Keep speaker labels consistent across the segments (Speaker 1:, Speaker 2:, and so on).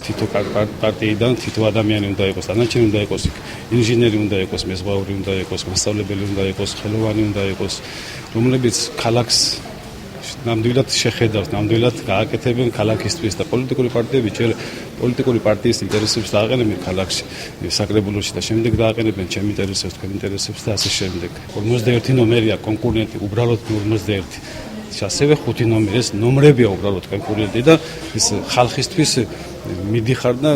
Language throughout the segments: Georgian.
Speaker 1: თითო პარტიიდან თითო ადამიანი უნდა იყოს, დანარჩენი უნდა იყოს, ინჟინერი უნდა იყოს, მეზღვაური უნდა იყოს, მასწავლებელი უნდა იყოს, ხელოვანი უნდა იყოს, რომლებიც ქალაქს ნამდვილად შეხედავს, ნამდვილად გააკეთებენ ქალაქისთვის და პოლიტიკური პარტიები ჯერ პოლიტიკური პარტიის ინტერესებს დააყენებენ ქალაქში, საკრებულოში და შემდეგ დააყენებენ ჩემ ინტერესებს, თქვენ ინტერესებს და ასე შემდეგ. 51 ნომერია კონკურენტი, უბრალოდ 51. ასევე 5 ნომერი, ეს ნომრებია უბრალოდ კონკურენტი და ის ხალხისთვის მიდიხარ და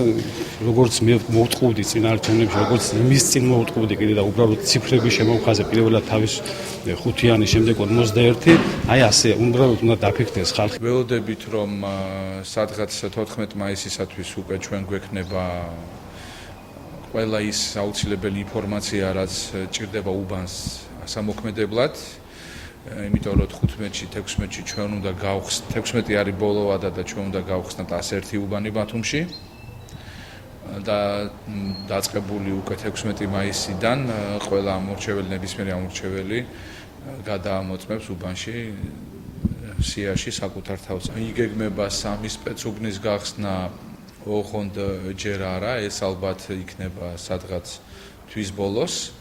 Speaker 1: როგორც მე მოვწყობდი წინაარჩევნებში, როგორც იმის წინ მოვწყობდი კიდე და უბრალოდ ციფრები შემოვხაზე პირველად თავის 5-იანი, შემდეგ 51, აი ასე უბრალოდ უნდა დაფიქრდეს ხალხი.
Speaker 2: ველოდებით რომ სადღაც 14 მაისისათვის უკვე ჩვენ გვექნება ყველა ის აუცილებელი ინფორმაცია, რაც ჭირდება უბანს სამოქმედებლად. იმიტომ რომ 15-ში, 16-ში ჩვენ უნდა გავხსნათ, 16 არის ბოლო ვადა და ჩვენ უნდა გავხსნათ 101 უბანი ბათუმში. და დაწყებული უკვე 16 მაისიდან ყველა ამორჩეველი, ნებისმიერი ამორჩეველი გადაამოწმებს უბანში სიაში საკუთარ თავს. იგეგმება 3 სპეცუბნის გახსნა, ოღონდ ჯერ არა, ეს ალბათ იქნება სადღაც თვის ბოლოს.